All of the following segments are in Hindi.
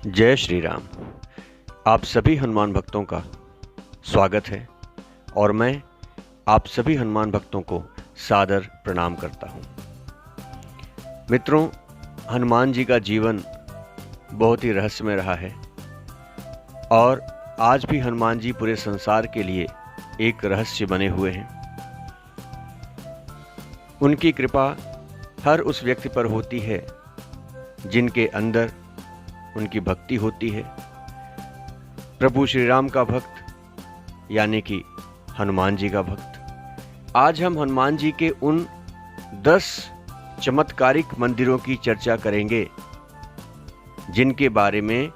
जय श्री राम। आप सभी हनुमान भक्तों का स्वागत है और मैं आप सभी हनुमान भक्तों को सादर प्रणाम करता हूँ। मित्रों, हनुमान जी का जीवन बहुत ही रहस्यमय रहा है और आज भी हनुमान जी पूरे संसार के लिए एक रहस्य बने हुए हैं। उनकी कृपा हर उस व्यक्ति पर होती है जिनके अंदर उनकी भक्ति होती है। प्रभु श्री राम का भक्त यानी कि हनुमान जी का भक्त। आज हम हनुमान जी के उन 10 चमत्कारिक मंदिरों की चर्चा करेंगे जिनके बारे में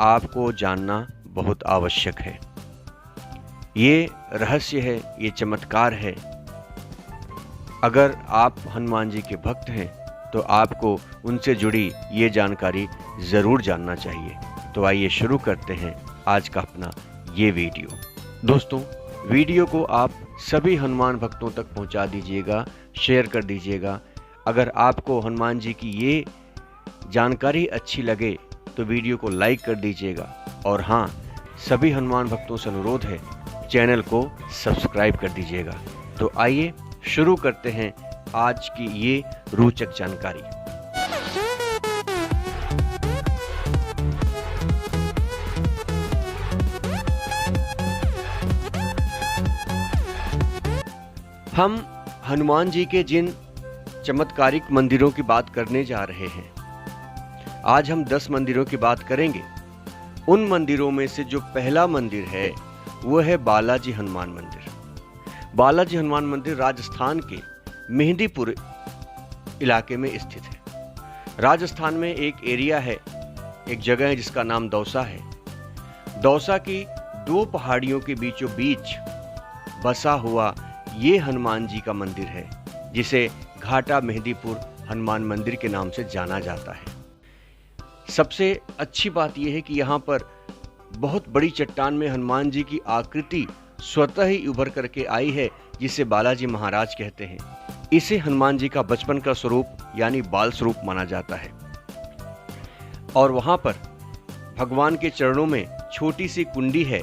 आपको जानना बहुत आवश्यक है। ये रहस्य है, ये चमत्कार है। अगर आप हनुमान जी के भक्त हैं तो आपको उनसे जुड़ी ये जानकारी ज़रूर जानना चाहिए। तो आइए शुरू करते हैं आज का अपना ये वीडियो। दोस्तों, वीडियो को आप सभी हनुमान भक्तों तक पहुंचा दीजिएगा, शेयर कर दीजिएगा। अगर आपको हनुमान जी की ये जानकारी अच्छी लगे तो वीडियो को लाइक कर दीजिएगा और हाँ, सभी हनुमान भक्तों से अनुरोध है, चैनल को सब्सक्राइब कर दीजिएगा। तो आइए शुरू करते हैं आज की ये रोचक जानकारी। हम हनुमान जी के जिन चमत्कारिक मंदिरों की बात करने जा रहे हैं, आज हम 10 मंदिरों की बात करेंगे। उन मंदिरों में से जो पहला मंदिर है वो है बालाजी हनुमान मंदिर। बालाजी हनुमान मंदिर राजस्थान के मेहंदीपुर इलाके में स्थित है। राजस्थान में एक एरिया है, एक जगह है जिसका नाम दौसा है। दौसा की 2 पहाड़ियों के बीचों बीच बसा हुआ ये हनुमान जी का मंदिर है, जिसे घाटा मेहंदीपुर हनुमान मंदिर के नाम से जाना जाता है। सबसे अच्छी बात यह है कि यहाँ पर बहुत बड़ी चट्टान में हनुमान जी की आकृति स्वतः ही उभर करके आई है, जिसे बालाजी महाराज कहते हैं। इसे हनुमान जी का बचपन का स्वरूप यानी बाल स्वरूप माना जाता है और वहां पर भगवान के चरणों में छोटी सी कुंडी है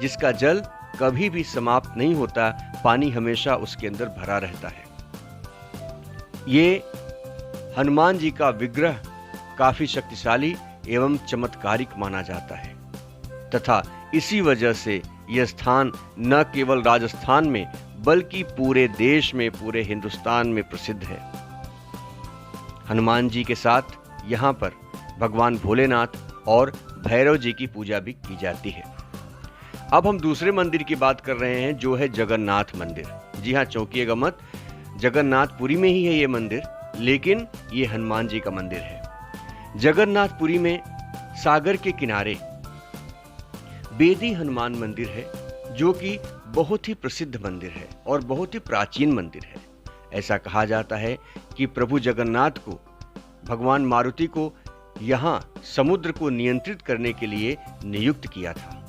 जिसका जल कभी भी समाप्त नहीं होता, पानी हमेशा उसके अंदर भरा रहता है। ये हनुमान जी का विग्रह काफी शक्तिशाली एवं चमत्कारिक माना जाता है तथा इसी वजह से यह स्थान न केवल राजस्थान में बल्कि पूरे देश में, पूरे हिंदुस्तान में प्रसिद्ध है। हनुमान जी के साथ यहाँ पर भगवान भोलेनाथ और भैरव जी की पूजा भी की जाती है। अब हम दूसरे मंदिर की बात कर रहे हैं जो है जगन्नाथ मंदिर। जी हाँ, चौंकिएगा मत, जगन्नाथपुरी में ही है ये मंदिर, लेकिन ये हनुमान जी का मंदिर है। जगन्नाथपुरी में सागर के किनारे बेदी हनुमान मंदिर है, जो कि बहुत ही प्रसिद्ध मंदिर है और बहुत ही प्राचीन मंदिर है। ऐसा कहा जाता है कि प्रभु जगन्नाथ को, भगवान मारुति को यहाँ समुद्र को नियंत्रित करने के लिए नियुक्त किया था,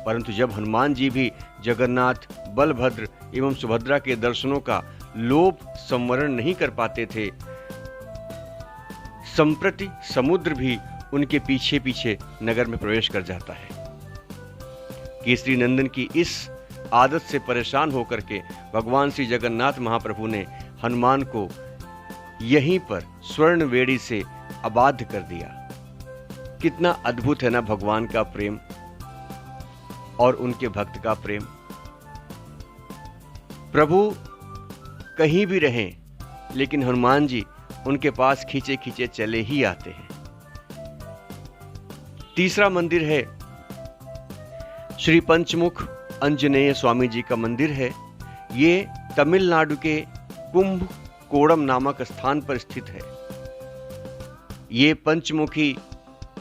परंतु जब हनुमान जी भी जगन्नाथ, बलभद्र एवं सुभद्रा के दर्शनों का लोभ संवरण नहीं कर पाते थे, संप्रति समुद्र भी उनके पीछे पीछे नगर में प्रवेश कर जाता है। केसरी नंदन की इस आदत से परेशान होकर के भगवान श्री जगन्नाथ महाप्रभु ने हनुमान को यहीं पर स्वर्ण वेड़ी से आबाद कर दिया। कितना अद्भुत है ना भगवान का प्रेम और उनके भक्त का प्रेम। प्रभु कहीं भी रहें, लेकिन हनुमान जी उनके पास खींचे खींचे चले ही आते हैं। तीसरा मंदिर है श्री पंचमुख आंजनेय स्वामी जी का मंदिर है। ये तमिलनाडु के कुंभकोणम नामक स्थान पर स्थित है। ये पंचमुखी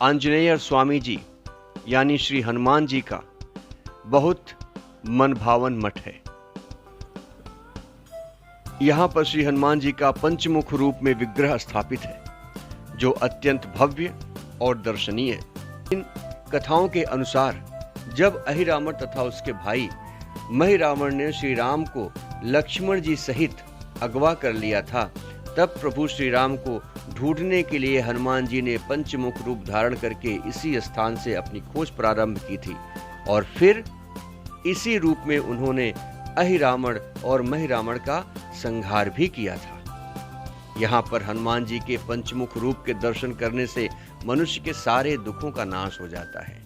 आंजनेय स्वामी जी यानी श्री हनुमान जी का बहुत मनभावन मठ है। यहाँ पर श्री हनुमान जी का पंचमुख रूप में विग्रह स्थापित है, जो अत्यंत भव्य और दर्शनीय है। इन कथाओं के अनुसार जब अहिरावण तथा उसके भाई महिरावण ने श्री राम को लक्ष्मण जी सहित अगवा कर लिया था, तब प्रभु श्री राम को ढूंढने के लिए हनुमान जी ने पंचमुख रूप धारण करके इसी स्थान से अपनी खोज प्रारंभ की थी और फिर इसी रूप में उन्होंने अहिरावण और महिरावण का संहार भी किया था। यहाँ पर हनुमान जी के पंचमुख रूप के दर्शन करने से मनुष्य के सारे दुखों का नाश हो जाता है,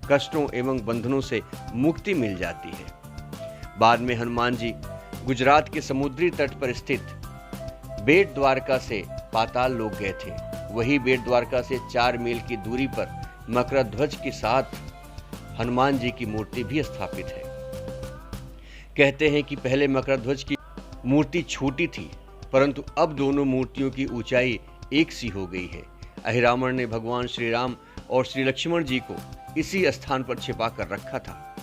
कष्टों एवं बंधनों से मुक्ति मिल जाती है। बाद में हनुमान जी गुजरात के समुद्री तट पर स्थित बेट द्वारका से पाताल लोक गए थे। वही बेट द्वारका से 4 मील की दूरी पर मकरध्वज के साथ हनुमान जी की मूर्ति भी स्थापित है। कहते हैं कि पहले मकरध्वज की मूर्ति छोटी थी, परंतु अब दोनों मूर्तियों की ऊंचाई एक सी हो गई है। अहिरावण ने भगवान श्री राम और श्री लक्ष्मण जी को इसी स्थान पर छिपा कर रखा था।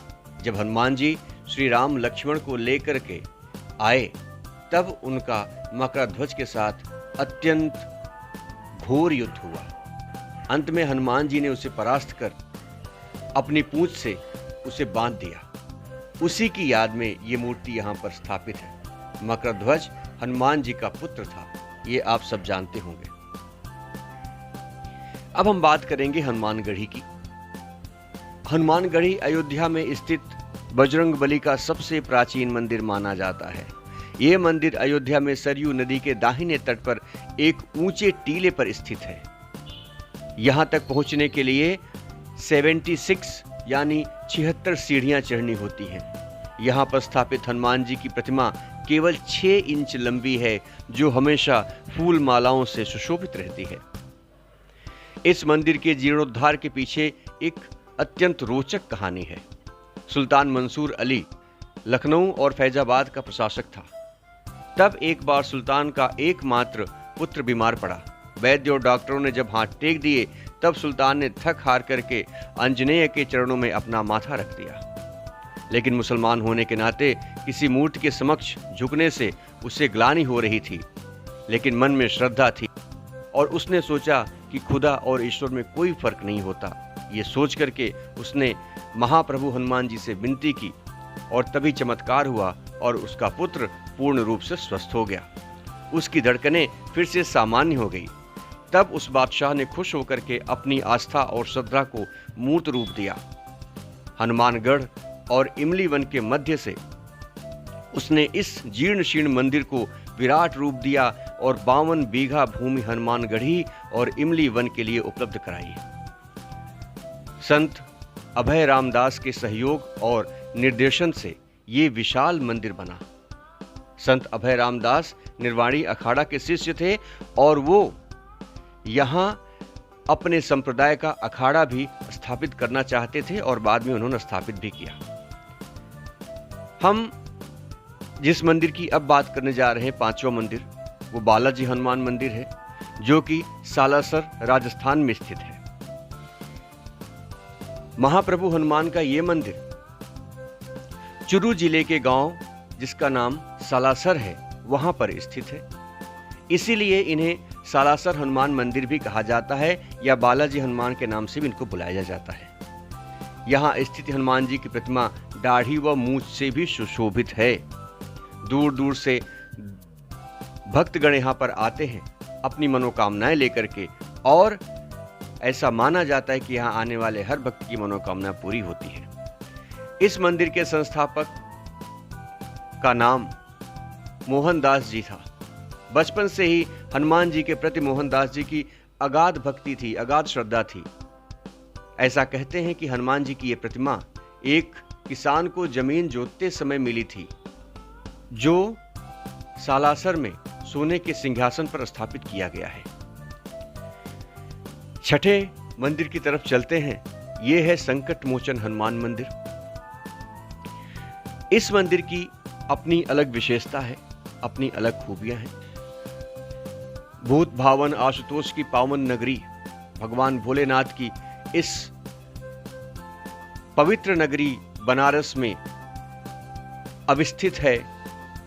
जब हनुमान जी श्री राम लक्ष्मण को लेकर के आए, तब उनका मकरध्वज के साथ अत्यंत घोर युद्ध हुआ। अंत में हनुमान जी ने उसे परास्त कर अपनी पूंछ से उसे बांध दिया। उसी की याद में ये मूर्ति यहाँ पर स्थापित है। मकरध्वज हनुमान जी का पुत्र था, ये आप सब जानते होंगे। अब हम बात करेंगे हनुमानगढ़ी की। हनुमानगढ़ी अयोध्या में स्थित बजरंगबली का सबसे प्राचीन मंदिर माना जाता है। यह मंदिर अयोध्या में सरयू नदी के दाहिने तट पर एक ऊंचे टीले पर स्थित है। यहां तक पहुंचने के लिए 76 यानी 76 सीढ़ियां चढ़नी होती हैं। यहां पर स्थापित हनुमान जी की प्रतिमा केवल 6 इंच लंबी है, जो हमेशा फूल मालाओं से सुशोभित रहती है। इस मंदिर के जीर्णोद्धार के पीछे एक अत्यंत रोचक कहानी है। सुल्तान मंसूर अली लखनऊ और फैजाबाद का प्रशासक था। तब एक बार सुल्तान का एकमात्र पुत्र बीमार पड़ा। वैद्य और डॉक्टरों ने जब हाथ टेक दिए, तब सुल्तान ने थक हार करके आंजनेय के चरणों में अपना माथा रख दिया। लेकिन मुसलमान होने के नाते किसी मूर्ति के समक्ष झुकने से उसे ग्लानि हो रही थी, लेकिन मन में श्रद्धा थी और उसने सोचा कि खुदा और ईश्वर में कोई फर्क नहीं होता। ये सोच करके उसने महाप्रभु हनुमान जी से विनती की और तभी चमत्कार हुआ और उसका पुत्र पूर्ण रूप से स्वस्थ हो गया। उसकी धड़कनें फिर से सामान्य हो गई। तब उस बादशाह ने खुश होकर के अपनी आस्था और श्रद्धा को मूर्त रूप दिया। हनुमानगढ़ और इमली वन के मध्य से उसने इस जीर्ण शीर्ण मंदिर को विराट रूप दिया और 52 बीघा भूमि हनुमानगढ़ी और इमली वन के लिए उपलब्ध कराई। संत अभय रामदास के सहयोग और निर्देशन से ये विशाल मंदिर बना। संत अभय रामदास निर्वाणी अखाड़ा के शिष्य थे और वो यहाँ अपने संप्रदाय का अखाड़ा भी स्थापित करना चाहते थे और बाद में उन्होंने स्थापित भी किया। हम जिस मंदिर की अब बात करने जा रहे हैं, 5वां मंदिर, वो बालाजी हनुमान मंदिर है, जो कि सालासर राजस्थान में स्थित है। महाप्रभु हनुमान का ये मंदिर चुरू जिले के गांव जिसका नाम सालासर है, वहां पर स्थित है। इसीलिए इन्हें सालासर हनुमान मंदिर भी कहा जाता है या बालाजी हनुमान के नाम से भी इनको बुलाया जाता है। यहाँ स्थित हनुमान जी की प्रतिमा दाढ़ी व मूंछ से भी सुशोभित है। दूर दूर से भक्तगण यहाँ पर आते हैं अपनी मनोकामनाएं लेकर के, और ऐसा माना जाता है कि यहाँ आने वाले हर भक्त की मनोकामना पूरी होती है। इस मंदिर के संस्थापक का नाम मोहनदास जी था। बचपन से ही हनुमान जी के प्रति मोहनदास जी की अगाध भक्ति थी, अगाध श्रद्धा थी। ऐसा कहते हैं कि हनुमान जी की यह प्रतिमा एक किसान को जमीन जोतते समय मिली थी, जो सालासर में सोने के सिंहासन पर स्थापित किया गया है। छठे मंदिर की तरफ चलते हैं। यह है संकट मोचन हनुमान मंदिर। इस मंदिर की अपनी अलग विशेषता है, अपनी अलग खूबियां हैं। भूत भावन आशुतोष की पावन नगरी भगवान भोलेनाथ की इस पवित्र नगरी बनारस में अवस्थित है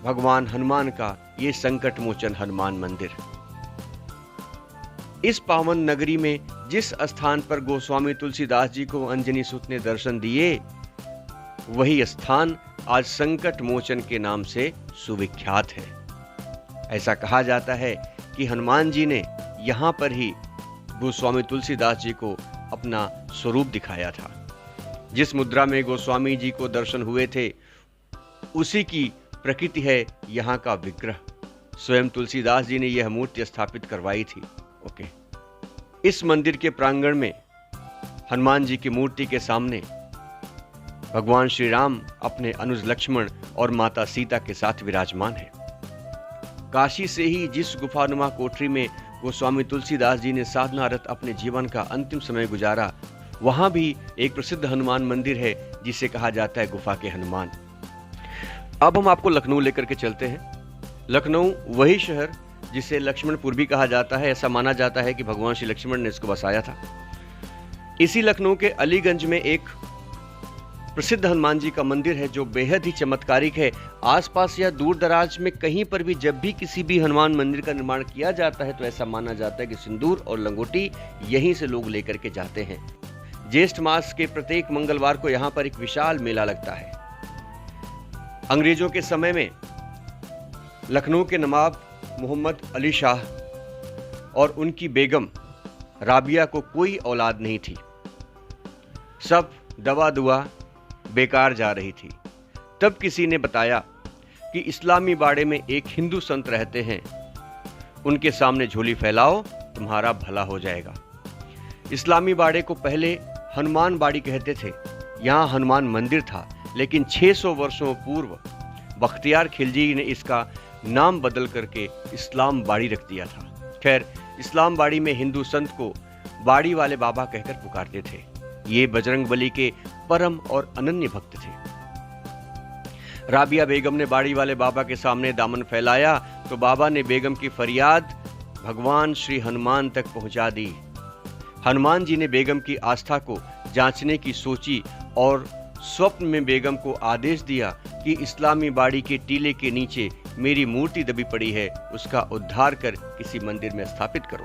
भगवान हनुमान का ये संकट मोचन हनुमान मंदिर। इस पावन नगरी में जिस स्थान पर गोस्वामी तुलसीदास जी को अंजनी सुत ने दर्शन दिए, वही स्थान आज संकट मोचन के नाम से सुविख्यात है। ऐसा कहा जाता है कि हनुमान जी ने यहाँ पर ही गोस्वामी तुलसीदास जी को अपना स्वरूप दिखाया था। जिस मुद्रा में गोस्वामी जी को दर्शन हुए थे उसी की प्रकृति है यहाँ का विग्रह। स्वयं तुलसीदास जी ने यह मूर्ति स्थापित करवाई थी। ओके, इस मंदिर के प्रांगण में हनुमान जी की मूर्ति के सामने भगवान श्री राम अपने अनुज लक्ष्मण और माता सीता के साथ विराजमान है। काशी से ही जिस गुफानुमा कोठरी में गोस्वामी तुलसीदास जी ने साधनारत अपने जीवन का अंतिम समय गुजारा, वहां भी एक प्रसिद्ध हनुमान मंदिर है जिसे कहा जाता है गुफा के हनुमान। अब हम आपको लखनऊ लेकर के चलते हैं। लखनऊ वही शहर जिसे लक्ष्मणपुर भी कहा जाता है। ऐसा माना जाता है कि भगवान श्री लक्ष्मण ने इसको बसाया था। इसी लखनऊ के अलीगंज में एक प्रसिद्ध हनुमान जी का मंदिर है जो बेहद ही चमत्कारिक है। आसपास या दूर दराज में कहीं पर भी जब भी किसी भी हनुमान मंदिर का निर्माण किया जाता है तो ऐसा माना जाता है कि सिंदूर और लंगोटी यहीं से लोग लेकर के जाते हैं। ज्येष्ठ मास के प्रत्येक मंगलवार को यहाँ पर एक विशाल मेला लगता है। अंग्रेजों के समय में लखनऊ के नवाब मोहम्मद अली शाह और उनकी बेगम राबिया को कोई औलाद नहीं थी। सब दवा दुआ बेकार जा रही थी। तब किसी ने बताया कि इस्लामी बाड़े में एक हिंदू संत रहते हैं, उनके सामने झोली फैलाओ, तुम्हारा भला हो जाएगा। इस्लामी बाड़े को पहले हनुमान बाड़ी कहते थे। यहाँ हनुमान मंदिर था, लेकिन 600 वर्षों पूर्व बख्तियार खिलजी ने इसका नाम बदल करके इस्लाम बाड़ी रख दिया था। खैर, इस्लाम बाड़ी में हिंदू संत को बाड़ी वाले बाबा कहकर पुकारते थे। ये बजरंगबली के परम और अनन्य भक्त थे। राबिया बेगम ने बाड़ी वाले बाबा के सामने दामन फैलाया तो बाबा ने बेगम की फरियाद भगवान श्री हनुमान तक पहुंचा दी। हनुमान जी ने बेगम की आस्था को जांचने की सोची और स्वप्न में बेगम को आदेश दिया कि इस्लामी बाड़ी के टीले के नीचे मेरी मूर्ति दबी पड़ी है, उसका उद्धार कर किसी मंदिर में स्थापित करो।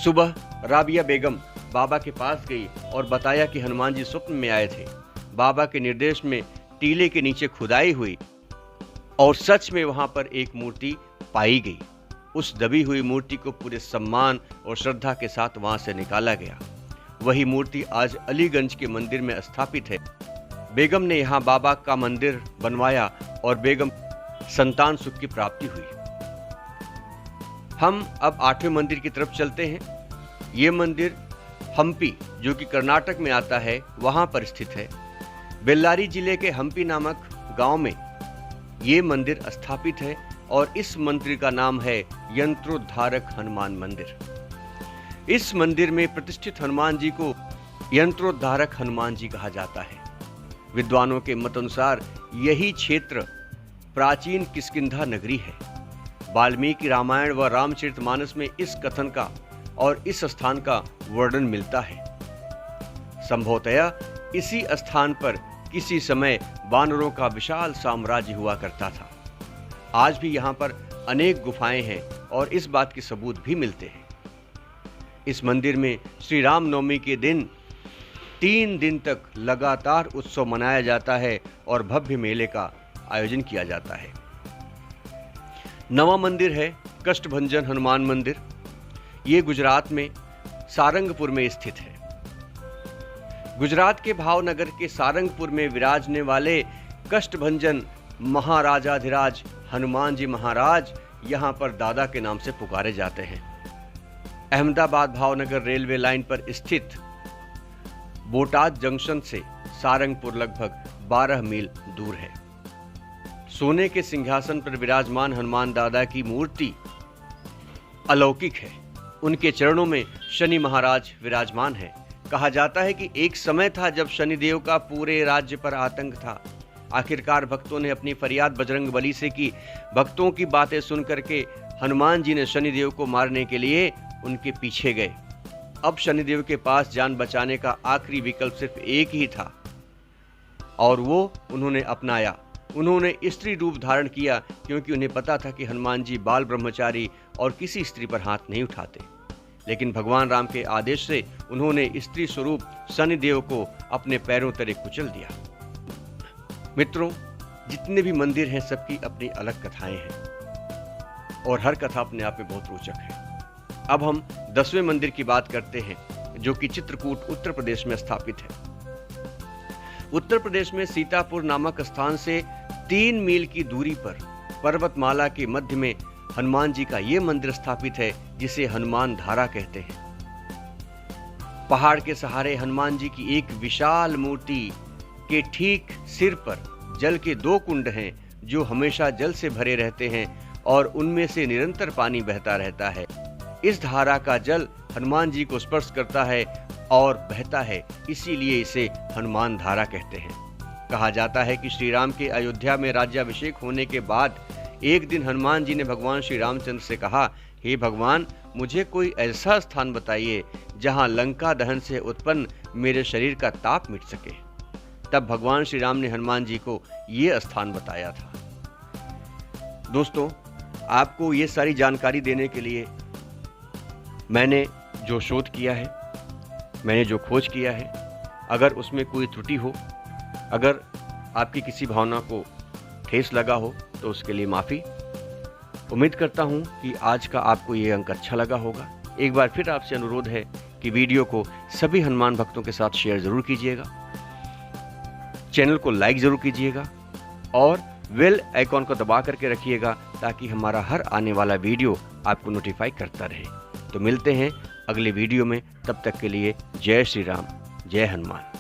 सुबह राबिया बेगम बाबा के पास गई और बताया कि हनुमान जी स्वप्न में आए थे। बाबा के निर्देश में टीले के नीचे खुदाई हुई और सच में वहां पर एक मूर्ति पाई गई। उस दबी हुई मूर्ति को पूरे सम्मान और श्रद्धा के साथ वहां से निकाला गया। वही मूर्ति आज अलीगंज के मंदिर में स्थापित है। बेगम ने यहाँ बाबा का मंदिर बनवाया और बेगम संतान सुख की प्राप्ति हुई। हम अब 8वें मंदिर की तरफ चलते हैं। ये मंदिर हम्पी, जो कि कर्नाटक में आता है, वहां पर स्थित है। बेल्लारी जिले के हम्पी नामक गांव में ये मंदिर स्थापित है और इस मंदिर का नाम है यंत्रोद्धारक हनुमान मंदिर। इस मंदिर में प्रतिष्ठित हनुमान जी को यंत्रोद्धारक हनुमान जी कहा जाता है। विद्वानों के मत अनुसार यही क्षेत्र प्राचीन किष्किंधा नगरी है। वाल्मीकि रामायण व रामचरितमानस में इस कथन का और इस स्थान का वर्णन मिलता है। संभवतः इसी स्थान पर किसी समय वानरों का विशाल साम्राज्य हुआ करता था। आज भी यहाँ पर अनेक गुफाएं हैं और इस बात के सबूत भी मिलते हैं। इस मंदिर में श्री राम नवमी के दिन 3 दिन तक लगातार उत्सव मनाया जाता है और भव्य मेले का आयोजन किया जाता है। नवा मंदिर है कष्टभंजन हनुमान मंदिर। ये गुजरात में सारंगपुर में स्थित है। गुजरात के भावनगर के सारंगपुर में विराजने वाले कष्टभंजन महाराजाधिराज हनुमान जी महाराज यहाँ पर दादा के नाम से पुकारे जाते हैं। अहमदाबाद भावनगर रेलवे लाइन पर स्थित बोटाद जंक्शन से सारंगपुर लगभग 12 मील दूर है। सोने के सिंहासन पर विराजमान हनुमान दादा की मूर्ति अलौकिक है। उनके चरणों में शनि महाराज विराजमान है। कहा जाता है कि एक समय था जब शनिदेव का पूरे राज्य पर आतंक था। आखिरकार भक्तों ने अपनी फरियाद बजरंगबली से की। भक्तों की बातें सुन करके हनुमान जी ने शनिदेव को मारने के लिए उनके पीछे गए। अब शनिदेव के पास जान बचाने का आखिरी विकल्प सिर्फ एक ही था और वो उन्होंने अपनाया। उन्होंने स्त्री रूप धारण किया क्योंकि उन्हें पता था कि हनुमान जी बाल ब्रह्मचारी और किसी स्त्री पर हाथ नहीं उठाते। लेकिन भगवान राम के आदेश से उन्होंने स्त्री स्वरूप शनिदेव को अपने पैरों तले कुचल दिया। मित्रों, जितने भी मंदिर हैं सबकी अपनी अलग कथाएं हैं और हर कथा अपने आप में बहुत रोचक है। अब हम 10वें मंदिर की बात करते हैं, जो कि चित्रकूट उत्तर प्रदेश में स्थापित है। उत्तर प्रदेश में सीतापुर नामक स्थान से 3 मील की दूरी पर पर्वतमाला के मध्य में हनुमान जी का ये मंदिर स्थापित है, जिसे हनुमान धारा कहते हैं। पहाड़ के सहारे हनुमान जी की एक विशाल मूर्ति के ठीक सिर पर जल के 2 कुंड हैं, जो हमेशा जल से भरे रहते हैं और उनमें से निरंतर पानी बहता रहता है। इस धारा का जल हनुमान जी को स्पर्श करता है और बहता है, इसीलिए इसे हनुमान धारा कहते हैं। कहा जाता है कि श्री राम के अयोध्या में राज्याभिषेक होने के बाद एक दिन हनुमान जी ने भगवान श्री रामचंद्र से कहा, हे भगवान, मुझे कोई ऐसा स्थान बताइए जहां लंका दहन से उत्पन्न मेरे शरीर का ताप मिट सके। तब भगवान श्री राम ने हनुमान जी को ये स्थान बताया था। दोस्तों, आपको ये सारी जानकारी देने के लिए मैंने जो शोध किया है, मैंने जो खोज किया है, अगर उसमें कोई त्रुटि हो, अगर आपकी किसी भावना को ठेस लगा हो, तो उसके लिए माफ़ी। उम्मीद करता हूँ कि आज का आपको ये अंक अच्छा लगा होगा। एक बार फिर आपसे अनुरोध है कि वीडियो को सभी हनुमान भक्तों के साथ शेयर ज़रूर कीजिएगा, चैनल को लाइक ज़रूर कीजिएगा और बेल आइकॉन को दबा करके रखिएगा, ताकि हमारा हर आने वाला वीडियो आपको नोटिफाई करता रहे। तो मिलते हैं अगले वीडियो में, तब तक के लिए जय श्री राम, जय हनुमान।